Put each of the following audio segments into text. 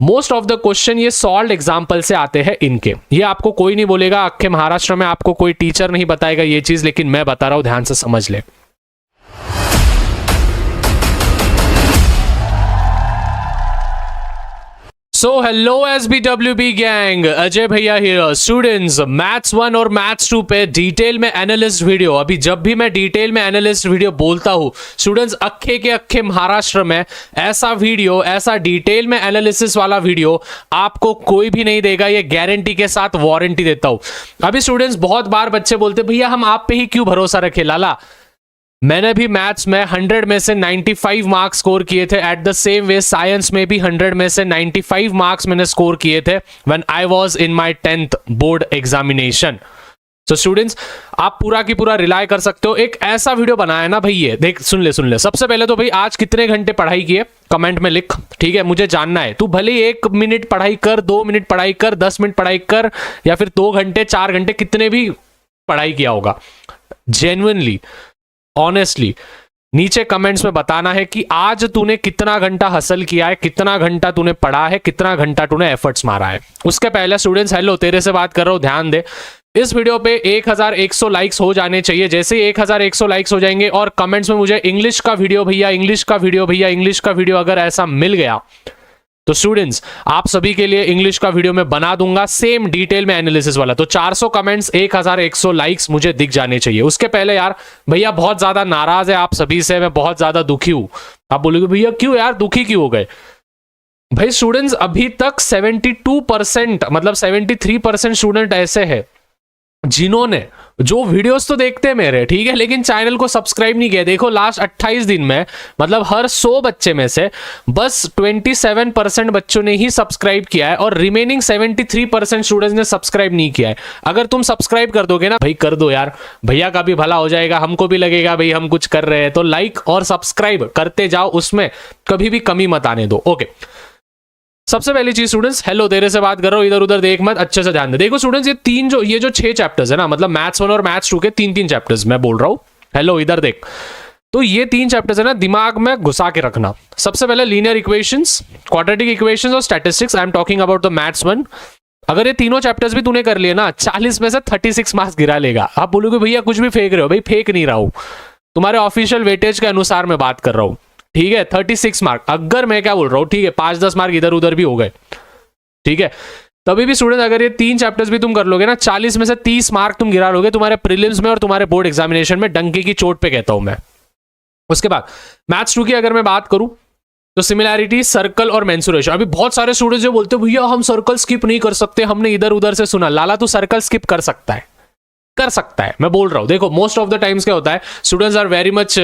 Most of the question ये solve example से आते हैं इनके। ये आपको कोई नहीं बोलेगा, अक्खे महाराष्ट्र में आपको कोई टीचर नहीं बताएगा ये चीज, लेकिन मैं बता रहा हूं, ध्यान से समझ ले। So hello SBWB gang, Ajay भैया हियर। स्टूडेंट्स, मैथ्स 1 और मैथ्स 2 पे डिटेल में एनालिस्ट वीडियो, अभी जब भी मैं डिटेल में एनालिस्ट वीडियो बोलता हूं स्टूडेंट्स, अक्खे के अक्खे महाराष्ट्र में ऐसा वीडियो, ऐसा डिटेल में एनालिसिस वाला वीडियो आपको कोई भी नहीं देगा, ये गारंटी के साथ वारंटी देता हूं। अभी स्टूडेंट्स बहुत बार बच्चे बोलते भैया हम आप पे ही क्यों भरोसा रखे। लाला, मैंने भी मैथ्स में 100 में से 95 मार्क्स स्कोर किए थे। At the same way science में भी 100 में से 95 मार्क्स मैंने स्कोर किए थे when I was in my 10th board examination. So students, आप पूरा की पूरा रिलाय कर सकते हो। एक ऐसा वीडियो बनाया ना भाई, ये देख, सुन ले। सबसे पहले तो भाई आज कितने घंटे पढ़ाई किए कमेंट में लिख, ठीक है, मुझे जानना है। तू भले 1 मिनट पढ़ाई कर, 2 मिनट पढ़ाई कर, 10 मिनट पढ़ाई कर, या फिर 2 घंटे 4 घंटे, कितने भी पढ़ाई किया होगा, जेन्युइनली ऑनेस्टली नीचे कमेंट्स में बताना है कि आज तूने कितना घंटा हासिल किया है, कितना घंटा तूने पढ़ा है, कितना घंटा तूने एफर्ट्स मारा है। उसके पहले स्टूडेंट्स, हेलो, तेरे से बात कर रहा हूं, ध्यान दे। इस वीडियो पे 1100 लाइक्स हो जाने चाहिए। जैसे ही 1100 लाइक्स हो जाएंगे और कमेंट्स में मुझे इंग्लिश का वीडियो भैया, इंग्लिश का वीडियो भैया, इंग्लिश का वीडियो अगर ऐसा मिल गया तो स्टूडेंट्स आप सभी के लिए इंग्लिश का वीडियो मैं बना दूंगा, सेम डिटेल में एनालिसिस वाला। तो 400 कमेंट्स, 1100 लाइक्स मुझे दिख जाने चाहिए। उसके पहले यार भैया बहुत ज्यादा नाराज है आप सभी से, मैं बहुत ज्यादा दुखी हूं। आप बोलोगे भैया क्यों यार, दुखी क्यों हो गए? भाई स्टूडेंट्स, अभी तक 72% मतलब 73% स्टूडेंट ऐसे हैं जिन्होंने, जो वीडियोस तो देखते हैं मेरे, ठीक है, लेकिन चैनल को सब्सक्राइब नहीं किया। देखो लास्ट 28 दिन में, मतलब हर 100 बच्चे में से बस 27% बच्चों ने ही सब्सक्राइब किया है और रिमेनिंग 73% स्टूडेंट्स ने सब्सक्राइब नहीं किया है। अगर तुम सब्सक्राइब कर दोगे ना भाई, कर दो यार, भैया का भी भला हो जाएगा, हमको भी लगेगा भाई हम कुछ कर रहे हैं। तो लाइक और सब्सक्राइब करते जाओ, उसमें कभी भी कमी मत आने दो। ओके, सबसे पहली चीज स्टूडेंट्स, हेलो, तेरे से बात कर रहा हूं, इधर उधर देख मत, अच्छे से ध्यान दे। देखो स्टूडेंट्स, ये जो 6 चैप्टर्स है ना, मतलब मैथ्स 1 और मैथ्स 2 के 3 चैप्टर्स मैं बोल रहा हूं। हेलो, इधर देख। तो ये 3 चैप्टर्स है ना, दिमाग में घुसा के रखना। सबसे पहले लीनियर इक्वेशंस, क्वाड्रेटिक इक्वेशंस और statistics. I am talking about the maths 1। अगर ये तीनों चैप्टर्स भी तूने कर लिए ना, 40 में से 36 मार्क्स गिरा लेगा। आप बोलोगे भैया कुछ भी फेंक रहे हो। भाई फेंक नहीं रहा हूं, तुम्हारे ऑफिशियल वेटेज के अनुसार मैं बात कर रहा हूं, ठीक है। 36 मार्क, अगर मैं क्या बोल रहा हूं, ठीक है, 5-10 मार्क इधर उधर भी हो गए, ठीक है, तभी भी स्टूडेंट अगर ये 3 चैप्टर्स भी तुम कर लोगे ना, 40 में से 30 मार्क तुम गिरा लोगे तुम्हारे प्रीलिम्स में और तुम्हारे बोर्ड एग्जामिनेशन में, डंके की चोट पे कहता हूं मैं। उसके बाद मैथ्स 2 की अगर मैं बात करूं तो सिमिलैरिटी, सर्कल और मेंसुरेशन। अभी बहुत सारे स्टूडेंट्स जो बोलते हैं भैया हम सर्कल स्किप नहीं कर सकते, हमने इधर उधर से सुना। लाला, तू सर्कल स्किप कर सकता है, कर सकता है, मैं बोल रहा हूं। देखो मोस्ट ऑफ द टाइम्स क्या होता है, स्टूडेंट्स आर वेरी मच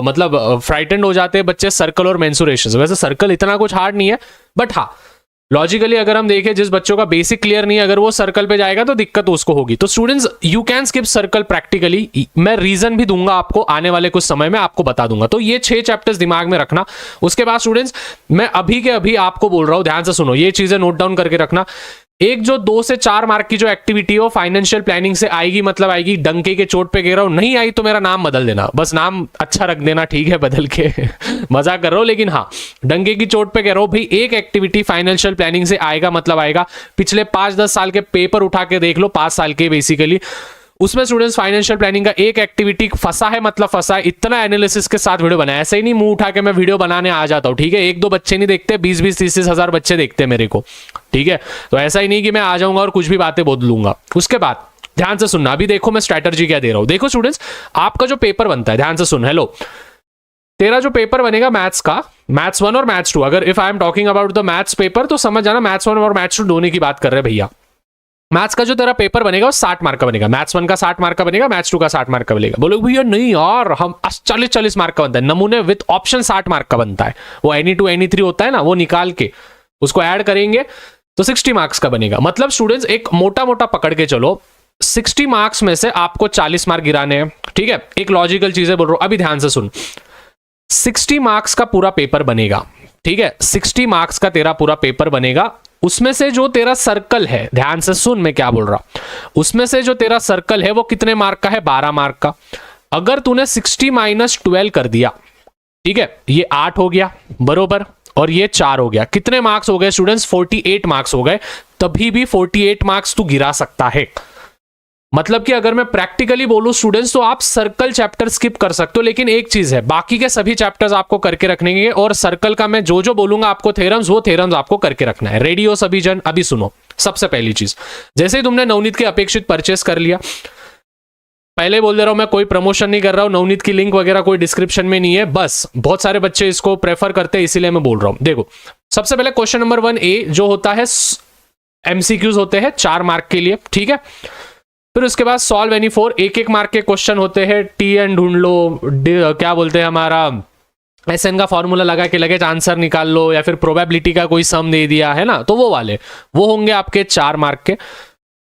मतलब फ्राइटेंड हो जाते हैं बच्चे सर्कल और मेंसुरेशन। वैसे सर्कल इतना कुछ हार्ड नहीं है, बट हाँ लॉजिकली अगर हम देखें, जिस बच्चों का बेसिक क्लियर नहीं है, अगर वो सर्कल पे जाएगा तो दिक्कत उसको होगी। तो students you can skip circle practically, मैं रीजन भी दूंगा आपको, आने वाले कुछ समय में आपको बता दूंगा। तो ये 6 चैप्टर्स दिमाग में रखना। उसके बाद स्टूडेंट्स मैं अभी के अभी आपको बोल रहा हूं, ध्यान से सुनो, ये चीजें नोट डाउन करके रखना। एक जो 2 से 4 मार्क की जो एक्टिविटी है वो फाइनेंशियल प्लानिंग से आएगी, मतलब आएगी, डंके के चोट पे कह रहा हूं। नहीं आई तो मेरा नाम बदल देना, बस नाम अच्छा रख देना, ठीक है, बदल के मजाक कर रहा हूं, लेकिन हाँ डंके की चोट पे कह रहा हूं भाई। एक एक्टिविटी फाइनेंशियल प्लानिंग से आएगा, मतलब आएगा। पिछले 5-10 साल के पेपर उठा के देख लो, 5 साल के बेसिकली, उसमें स्टूडेंट्स फाइनेंशियल प्लानिंग का एक एक्टिविटी फंसा है, मतलब फंसा है। इतना एनालिसिस के साथ वीडियो बनाया, ऐसे ही नहीं मुंह उठा के मैं वीडियो बनाने आ जाता हूं, ठीक है। 1-2 बच्चे नहीं देखते, 20-20, 30-30 हजार बच्चे देखते हैं मेरे को, ठीक है। तो ऐसा ही नहीं कि मैं आ जाऊंगा और कुछ भी बातें बोल लूंगा। उसके बाद ध्यान से सुनना, अभी देखो मैं स्ट्रैटेजी क्या दे रहा हूं। देखो स्टूडेंट्स, आपका जो पेपर बनता है, ध्यान से सुन, हेलो, तेरा जो पेपर बनेगा मैथ्स का, मैथ्स 1 और मैथ्स 2, अगर if I am talking about the maths paper तो समझ जाना मैथ्स 1 और मैथ्स 2 दोनों की बात कर रहे हैं भैया। मैथ्स का जो तेरा पेपर बनेगा वो 60 मार्क का बनेगा, मैथ्स 1 का 60 मार्क का बनेगा, मैथ्स 2 का 60 मार्क का बनेगा। बोलोगे भैया नहीं यार, हम 40-40 मार्क का बनता है, नमूने विद ऑप्शन 60 मार्क का बनता है। वो any 2 any 3 होता है ना, वो निकाल के उसको ऐड करेंगे तो 60 मार्क्स का बनेगा। मतलब स्टूडेंट्स एक मोटा मोटा पकड़ के चलो, 60 मार्क्स में से आपको 40 मार्क गिराने हैं, ठीक है। एक लॉजिकल चीजें बोल रहा हूं, अभी ध्यान से सुन। 60 मार्क्स का पूरा पेपर बनेगा, ठीक है, 60 मार्क्स का तेरा पूरा पेपर बनेगा। उसमें से जो तेरा सर्कल है, ध्यान से सुन मैं क्या बोल रहा हूं, उसमें से जो तेरा सर्कल है वो कितने मार्क का है, 12 मार्क का। अगर तूने 60 - 12 कर दिया, ठीक है, ये 8 हो गया बरोबर। और ये 4 हो गया। कितने मार्क्स हो गए स्टूडेंट्स? 48 मार्क्स हो गए। तभी भी 48 मार्क्स तू गिरा सकता है। मतलब कि अगर मैं प्रैक्टिकली बोलूं स्टूडेंट्स, तो आप सर्कल चैप्टर स्किप कर सकते हो, लेकिन एक चीज है, बाकी के सभी चैप्टर्स आपको करके रखने हैं। और सर्कल का मैं जो जो बोलूंगा आपको थ्योरम्स, वो थ्योरम्स आपको करके रखना है। रेडी हो सभी जन? अभी सुनो, सबसे पहली चीज, जैसे ही तुमने नवनीत के अपेक्षित परचेस कर लिया, पहले बोल दे रहा हूं मैं, कोई प्रमोशन नहीं कर रहा हूं, नवनीत की लिंक वगैरह कोई डिस्क्रिप्शन में नहीं है, बस बहुत सारे बच्चे इसको प्रेफर करते हैं, इसीलिए मैं बोल रहा हूं। देखो, सबसे पहले क्वेश्चन नंबर 1A जो होता है, एमसीक्यूज होते हैं 4 मार्क के लिए, ठीक है। फिर उसके बाद सॉल्व एनी 4, 1-1 मार्क के क्वेश्चन होते हैं। टीएन ढूंढ लो, क्या बोलते हैं हमारा, एसएन का फॉर्मूला लगा के लगे आंसर निकाल लो, या फिर प्रोबेबिलिटी का कोई सम दे दिया है ना, तो वो वाले वो होंगे आपके 4 मार्क के।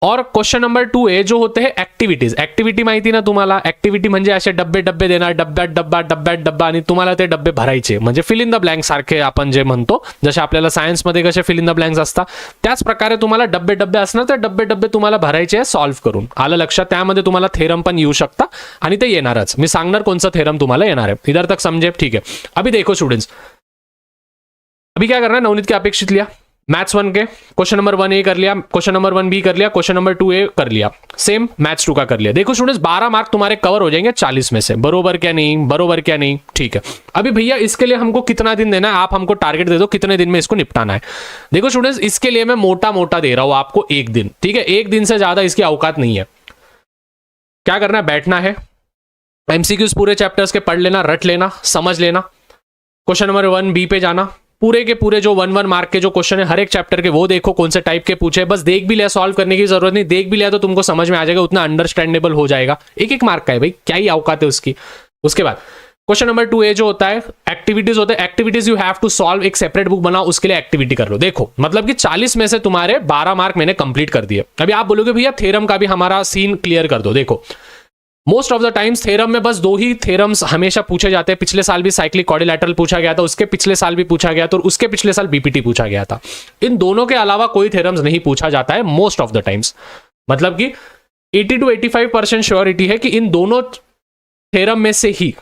और क्वेश्चन नंबर 2A जो होते हैं ऍक्टिव्हिटीज, ऍक्टिव्हिटी माहिती ना तुम्हाला, ऍक्टिव्हिटी म्हणजे असे डब्बे डब्बे देणार, डब्यात डब्बा डब्यात डब्बा, आणि तुम्हाला ते डब्बे भरायचे, म्हणजे फिल इन द ब्लँक सारखे आपण जे म्हणतो, जसे आपल्याला सायन्समध्ये कसे फिल इन द ब्लँक्स असतात, त्याच प्रकारे तुम्हाला डब्बे डब्बे असणार, तर डब्बे डब्बे तुम्हाला भरायचे आहे सॉल्व्ह करून। आलं लक्षात? त्यामध्ये तुम्हाला थेरम पण येऊ शकता, आणि ते येणारच, मी सांगणार कोणचं थेरम तुम्हाला येणार आहे। इधर तक समझे? ठीक है। अभी देखो स्टूडेंट्स, अभी क्या करना है, नवनीत के अपेक्षित लिया, मैथ्स 1 के क्वेश्चन नंबर 1A कर लिया, क्वेश्चन नंबर 1B कर लिया, क्वेश्चन नंबर 2A कर लिया, सेम मैथ्स 2 का कर लिया। देखो स्टूडेंट्स, 12 मार्क तुम्हारे कवर हो जाएंगे 40 में से, बरोबर क्या नहीं, बरोबर क्या नहीं, ठीक है। अभी भैया इसके लिए हमको कितना दिन देना है, आप हमको टारगेट दे दो कितने दिन में इसको निपटाना है। देखो स्टूडेंट्स, इसके लिए मैं मोटा मोटा दे रहा हूं आपको 1 दिन, ठीक है, 1 दिन से ज्यादा इसकी औकात नहीं है। क्या करना है, बैठना है, एमसीक्यूज पूरे चैप्टर्स के पढ़ लेना, रट लेना, समझ लेना। क्वेश्चन नंबर 1B पे जाना, पूरे के पूरे जो 1-1 मार्क के जो क्वेश्चन है हर एक चैप्टर के, वो देखो कौन से टाइप के पूछे, बस देख भी लिया, सॉल्व करने की जरूरत नहीं, देख भी लिया तो तुमको समझ में आ जाएगा, उतना अंडरस्टैंडेबल हो जाएगा। 1-1 मार्क का है भाई, क्या ही औकात है उसकी। उसके बाद क्वेश्चन नंबर 2A जो होता है, एक्टिविटीज होते हैं, activities you have to solve, एक सेपरेट बुक बनाओ, उसके लिए एक्टिविटी कर लो। देखो मतलब कि 40 में से तुम्हारे 12 मार्क मैंने कंप्लीट कर दिए। अभी आप बोलोगे भैया थ्योरम का भी हमारा सीन क्लियर कर दो। देखो most of the times theorem में बस 2 ही थ्योरम्स हमेशा पूछे जाते हैं। पिछले साल भी साइक्लिक क्वाड्रिलैटरल पूछा गया था, उसके पिछले साल भी पूछा गया था, और उसके पिछले साल बीपीटी पूछा गया था। इन दोनों के अलावा कोई थ्योरम्स नहीं पूछा जाता है मोस्ट ऑफ द टाइम्स। मतलब कि 80 to 85% श्योरिटी है कि इन दोनों थ्योरम में से ही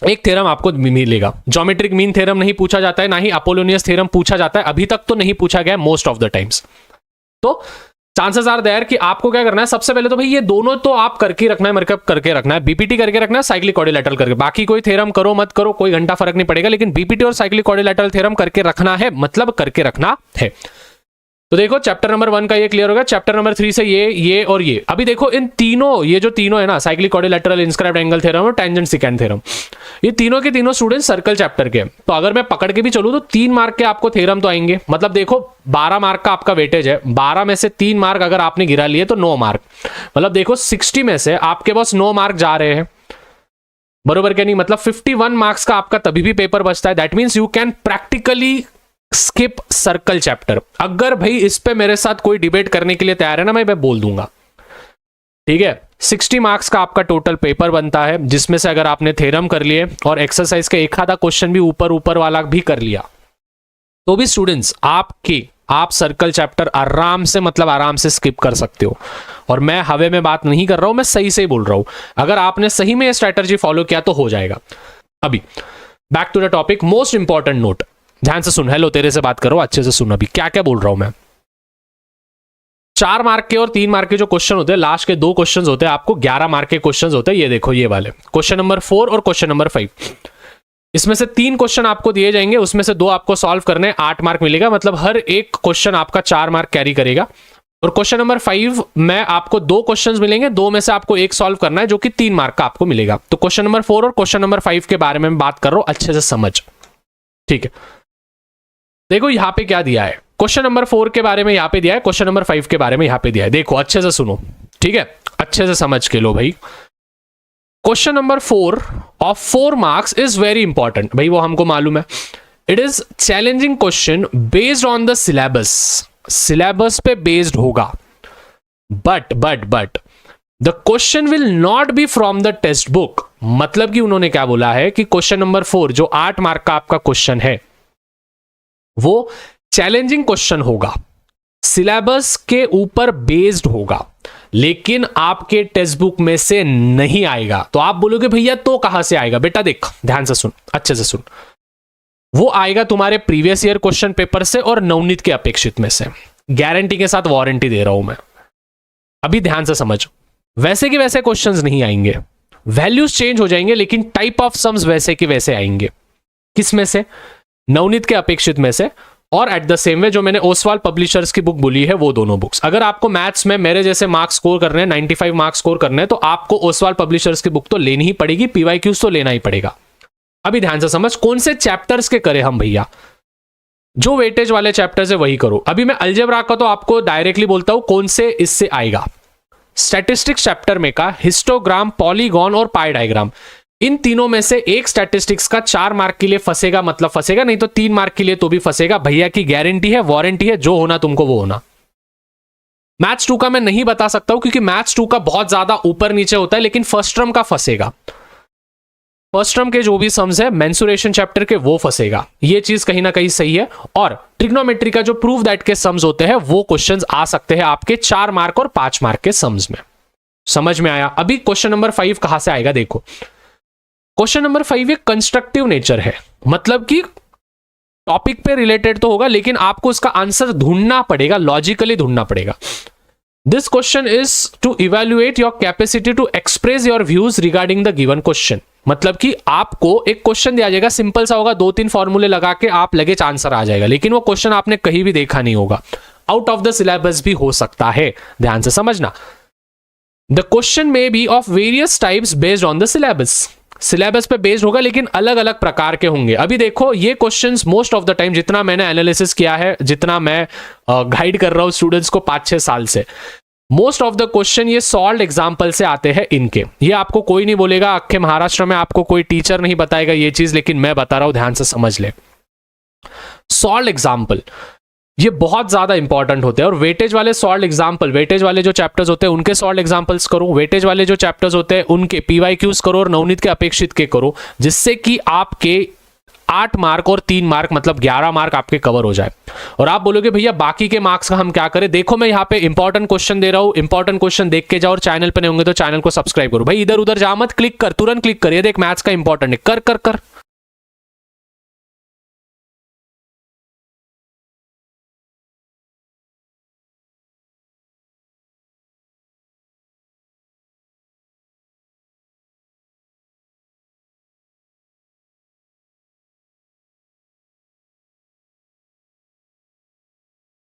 एक थ्योरम आपको मिलेगा। ज्योमेट्रिक मीन थ्योरम नहीं पूछा जाता है, ना ही अपोलोनियस थ्योरम पूछा जाता है, अभी तक तो नहीं पूछा गया मोस्ट ऑफ द टाइम्स। तो चांसेस आर देयर कि आपको क्या करना है, सबसे पहले तो भाई ये दोनों तो आप करके रखना है, मरकब करके रखना है, बीपीटी करके रखना है, साइक्लिक क्वाड्रिलैटरल करके, बाकी कोई थ्योरम करो मत करो कोई घंटा फर्क नहीं पड़ेगा, लेकिन बीपीटी और साइक्लिक क्वाड्रिलैटरल थ्योरम करके रखना है, मतलब करके रखना है। तो देखो चैप्टर नंबर 1 का ये क्लियर होगा, चैप्टर नंबर 3 से ये और ये। अभी देखो इन तीनों, ये जो तीनों है ना, cyclic quadrilateral, inscribed angle theorem और टेंजेंट सिकेंट थ्योरम, ये तीनों के तीनों स्टूडेंट सर्कल चैप्टर के। तो अगर मैं पकड़ के भी चलूं तो 3 मार्क के आपको थ्योरम तो आएंगे। मतलब देखो 12 मार्क का आपका वेटेज है, 12 में से 3 मार्क अगर आपने गिरा लिए तो 9 मार्क, मतलब देखो 60 में से आपके पास 9 मार्क जा रहे हैं, बरोबर क्या नहीं। मतलब 51 मार्क्स का आपका तभी भी पेपर बचता है। That means you can practically skip circle chapter. अगर भाई इस पे मेरे साथ कोई डिबेट करने के लिए तैयार है ना, मैं बोल दूंगा, ठीक है। 60 मार्क्स का आपका टोटल पेपर बनता है, जिसमें से अगर आपने थ्योरम कर लिए और एक्सरसाइज का एक आधा क्वेश्चन भी ऊपर वाला भी कर लिया, तो भी स्टूडेंट्स आप सर्कल चैप्टर आराम से, मतलब आराम से स्किप कर सकते हो। और मैं हवे में बात नहीं कर रहा हूं, मैं सही से ही बोल रहा हूं। अगर आपने सही में ये स्ट्रैटेजी फॉलो किया तो हो जाएगा। अभी back to the topic, most important note, ध्यान से सुन। हेलो, तेरे से बात करो, अच्छे से सुन। अभी क्या क्या बोल रहा हूं मैं। 4 मार्क के और 3 मार्क के जो क्वेश्चन होते हैं, लास्ट के 2 क्वेश्चन होते हैं, आपको 11 मार्क के क्वेश्चन होते हैं। ये देखो ये वाले क्वेश्चन नंबर 4 और क्वेश्चन नंबर 5, इसमें से 3 क्वेश्चन आपको दिए जाएंगे, उसमें से 2 आपको सॉल्व करने हैं, 8 मार्क मिलेगा। मतलब हर एक क्वेश्चन आपका 4 मार्क कैरी करेगा। और क्वेश्चन नंबर 5 में आपको 2 क्वेश्चंस मिलेंगे, 2 में से आपको 1 सॉल्व करना है, जो कि 3 मार्क का आपको मिलेगा। तो क्वेश्चन नंबर 4 और क्वेश्चन नंबर 5 के बारे में बात कर रहा हूं, अच्छे से समझ, ठीक है। देखो यहां पे क्या दिया है, क्वेश्चन नंबर 4 के बारे में यहां पे दिया है, क्वेश्चन नंबर 5 के बारे में यहां पे दिया है। देखो अच्छे से सुनो, ठीक है, अच्छे से समझ के लो भाई। Question number 4 of 4 marks is very important, भाई वो हमको मालूम है। It is challenging question based on the syllabus, syllabus पे बेस्ड होगा। But the question will not be from the text book. मतलब कि उन्होंने क्या बोला है कि क्वेश्चन नंबर 4 जो 8 मार्क का आपका क्वेश्चन है, वो चैलेंजिंग क्वेश्चन होगा, सिलेबस के ऊपर बेस्ड होगा, लेकिन आपके टेक्स्ट बुक में से नहीं आएगा। तो आप बोलोगे भैया तो कहां से आएगा? बेटा देख, ध्यान से सुन, अच्छे से सुन। वो आएगा तुम्हारे प्रीवियस ईयर क्वेश्चन पेपर से और नवनीत के अपेक्षित में से, गारंटी के साथ वारंटी दे रहा हूं मैं। अभी ध्यान से समझो, वैसे के वैसे क्वेश्चंस नहीं आएंगे, वैल्यूज चेंज हो जाएंगे लेकिन टाइप ऑफ सम्स वैसे के वैसे आएंगे। किस में से? नवनीत के अपेक्षित में से, और एट द सेम वे जो मैंने ओसवाल पब्लिशर्स की बुक बोली है वो दोनों बुक्स। अगर आपको मैथ्स में मेरे जैसे मार्क्स स्कोर करने हैं, 95 मार्क्स स्कोर करने हैं, तो आपको ओसवाल पब्लिशर्स की बुक तो लेनी ही पड़ेगी, पीवाईक्यूज तो लेना ही पड़ेगा। अभी ध्यान से समझ, कौन से चैप्टर्स के करें हम भैया? जो वेटेज वाले चैप्टर्स है वही करो। अभी मैं अलजेब्रा का तो आपको डायरेक्टली बोलता हूं कौन से इससे आएगा। स्टैटिस्टिक्स चैप्टर में का हिस्टोग्राम, पॉलीगॉन और पाई डायग्राम, इन तीनों में से एक स्टैटिस्टिक्स का 4 मार्क के लिए फंसेगा, मतलब फंसेगा, नहीं तो 3 मार्क के लिए तो भी फंसेगा। भैया की गारंटी है, वारंटी है, जो होना तुमको वो होना। मैथ्स 2 का मैं नहीं बता सकता हूं क्योंकि मैथ्स 2 का बहुत ज्यादा ऊपर नीचे होता है, लेकिन फर्स्ट टर्म का फंसेगा। फर्स्ट टर्म के जो भी सम्स है मेंसुरेशन चैप्टर के, वो फंसेगा, ये चीज कहीं ना कहीं सही है। और ट्रिग्नोमेट्री का जो प्रूव दैट के सम्स होते हैं वो क्वेश्चंस आ सकते हैं आपके 4 मार्क और 5 मार्क के सम्स में। समझ में आया? अभी क्वेश्चन नंबर 5 कहां से आएगा देखो। क्वेश्चन नंबर 5 एक कंस्ट्रक्टिव नेचर है, मतलब कि टॉपिक पे रिलेटेड तो होगा लेकिन आपको इसका आंसर ढूंढना पड़ेगा, लॉजिकली ढूंढना पड़ेगा। This question is to evaluate your capacity to express your views regarding the given question. मतलब कि आपको एक क्वेश्चन दिया जाएगा, सिंपल सा होगा, 2-3 फॉर्मूले लगा के आप लगे आंसर आ जाएगा, लेकिन वो क्वेश्चन आपने कहीं भी देखा नहीं होगा, आउट ऑफ द सिलेबस भी हो सकता है। ध्यान से समझना, the question may be of various types based on the syllabus. Syllabus पे बेस्ड होगा लेकिन अलग अलग प्रकार के होंगे। अभी देखो ये questions most of the time, जितना मैंने एनालिसिस किया है, जितना मैं गाइड कर रहा हूं स्टूडेंट्स को 5-6 साल से, मोस्ट ऑफ द क्वेश्चन ये सॉल्व्ड एग्जांपल से आते हैं इनके। ये आपको कोई नहीं बोलेगा, अक्खे महाराष्ट्र में आपको कोई टीचर नहीं बताएगा ये चीज, लेकिन मैं बता रहा हूं, ध्यान से समझ ले। सॉल्व्ड एग्जांपल ये बहुत ज्यादा इंपॉर्टेंट होते हैं। और वेटेज वाले सॉल्व्ड एग्जांपल, वेटेज वाले जो चैप्टर्स होते हैं उनके सॉल्व्ड एग्जांपल्स करो, वेटेज वाले जो चैप्टर्स होते हैं उनके पीवाईक्यूज करो और नवनीत के अपेक्षित के करो, जिससे कि आपके 8 मार्क और 3 मार्क मतलब 11 मार्क आपके कवर हो जाए। और आप बोलोगे भैया बाकी के मार्क्स का हम क्या करें? देखो मैं यहाँ पे इंपॉर्टेंट क्वेश्चन दे रहा हूं, इंपॉर्टेंट क्वेश्चन देख के जाओ, और चैनल पे नहीं होंगे तो चैनल को सब्सक्राइब करो। भाई इधर उधर जा मत, क्लिक कर, तुरंत क्लिक कर, ये देख मैथ्स का इंपॉर्टेंट है, कर कर कर।